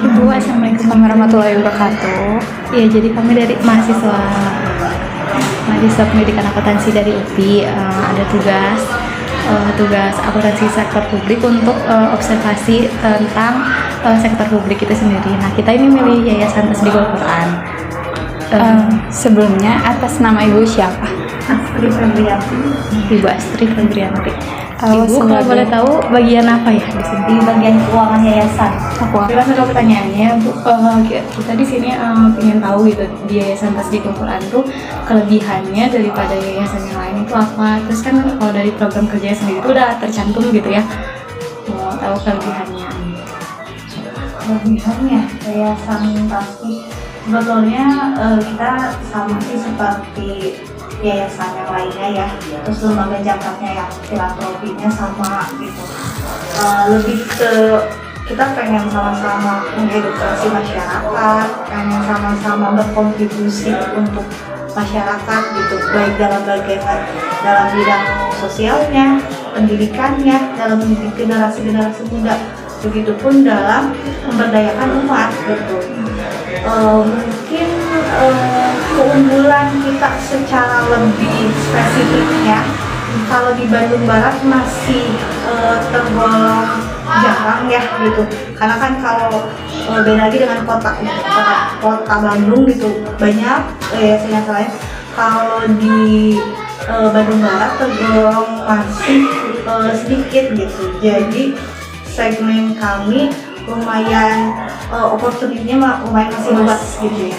Ibu, assalamualaikum warahmatullahi wabarakatuh. Ya, jadi kami dari mahasiswa pendidikan akuntansi dari UPI ada tugas akuntansi sektor publik untuk observasi tentang sektor publik itu sendiri. Nah, kita ini milih Yayasan Tasdikul Quran. Sebelumnya atas nama Ibu siapa? Astri Febrianti. Ibu Astri Febrianti. Ibu kalau sebagai- boleh tahu bagian apa ya di sini? Di bagian keuangan yayasan. Terima kasih pertanyaannya, Bu. Kita di sini ingin tahu gitu di Yayasan Tasdikul Quran tuh kelebihannya daripada yayasan yang lain itu apa? Terus kan kalau dari program kerja sendiri itu udah tercantum gitu ya. Mau tahu kelebihannya? Kelebihannya yayasan Tasdik sebetulnya kita sama sih seperti yayasan yang lainnya ya. Terus lembaga zakatnya yang filantropinya sama gitu. Lebih ke kita pengen sama-sama mengedukasi masyarakat, pengen sama-sama berkontribusi untuk masyarakat gitu, baik dalam bidang sosialnya, pendidikannya, dalam mendidik generasi muda, begitupun dalam memberdayakan umat gitu. Mungkin keunggulan kita secara lebih spesifiknya kalau di Bandung Barat masih tergolong jarang ya gitu, karena kan kalau beda lagi dengan kota Bandung gitu banyak yayasan lain. Kalau di Bandung Barat tergolong masih sedikit gitu, jadi segmen kami lumayan opportunity-nya lumayan masih luas gitu ya.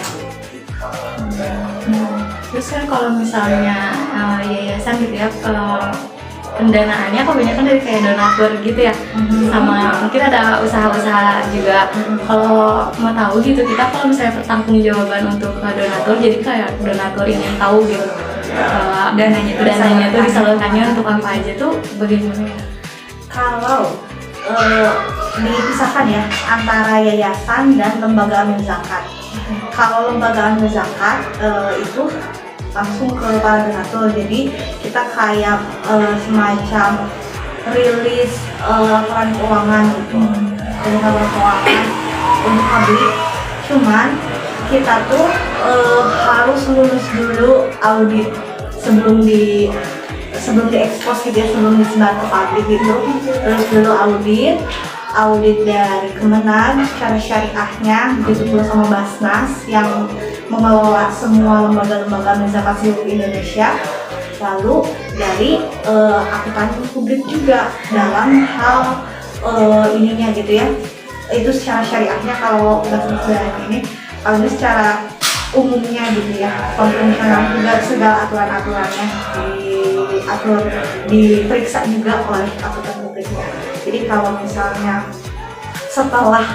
Terus kan kalau misalnya yayasan gitu ya, pendanaannya kebanyakan dari kayak donatur gitu ya, sama mungkin ada usaha-usaha juga. Kalau mau tahu gitu, kita kalau misalnya pertanggung jawaban untuk donatur, jadi kayak donatur ingin tahu gitu dananya tuh disalurkannya untuk apa aja tuh bagaimana ya? Kalau dipisahkan ya antara yayasan dan lembaga amil zakat. Kalau lembaga amil zakat itu langsung ke para donatur, jadi kita kayak semacam rilis laporan keuangan gitu, dari laporan keuangan untuk publik. Cuman kita tuh harus lulus dulu audit sebelum diekspos gitu ya, sebelum disebar ke publik gitu. Terus dulu audit dari Kemenag secara syariahnya, begitu pula sama Basnas yang mengelola semua lembaga-lembaga zakat seluruh Indonesia. Lalu dari akuntansi publik juga dalam hal ininya gitu ya, itu secara syariahnya. Kalau Basnas ini, kalau ini secara umumnya gitu ya, konvensional juga, segala aturan-aturannya diperiksa juga oleh akuntan publiknya. Jadi kalau misalnya setelah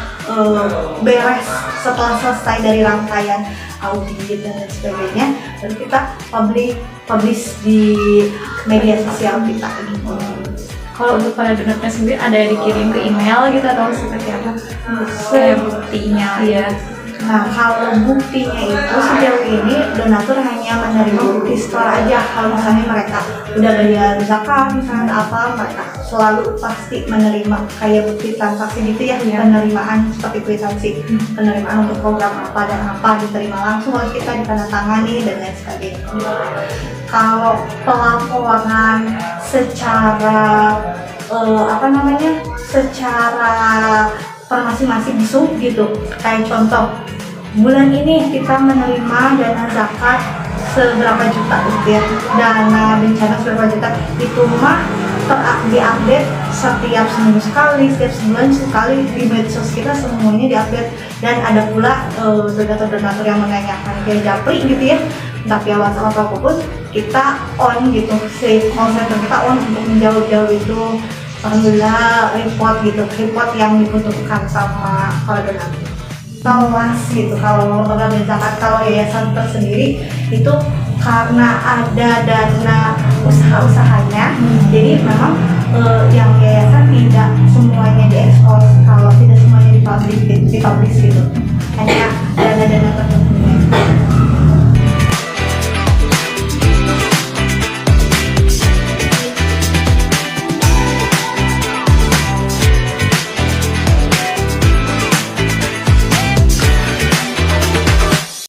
selesai dari rangkaian audit dan lain sebagainya, baru kita publish di media sosial kita gitu. Kalau untuk para donaturnya sendiri ada yang dikirim ke email gitu atau seperti apa? Kayak buktinya ya. Nah, kalau buktinya itu sejauh ini donatur hanya menerima bukti store aja. Kalau misalnya mereka udah bayar zakat misalnya apa, mereka selalu pasti menerima kayak bukti transaksi gitu ya, penerimaan seperti kwitansi, penerimaan untuk program apa dan apa diterima langsung oleh kita, ditandatangani dan lain sebagainya. Kalau pelaporan secara secara per masing-masing sub gitu, kayak contoh bulan ini kita menerima dana zakat seberapa juta gitu ya, dana bencana seberapa juta, itu mah diupdate setiap seminggu sekali, setiap sebulan sekali di medsos kita, semuanya diupdate. Dan ada pula donatur-donatur yang menanyakan kayak japri gitu ya, tapi ya WhatsApp apapun kita on gitu, si call center kita on untuk menjawab itu. Alhamdulillah report yang dibutuhkan sama para donatur. Luas gitu kalau lembaga zakat. Kalau yayasan tersendiri itu karena ada dana usaha-usahanya, jadi memang yang yayasan tidak semuanya diekspos, kalau tidak semuanya dipublish gitu, hanya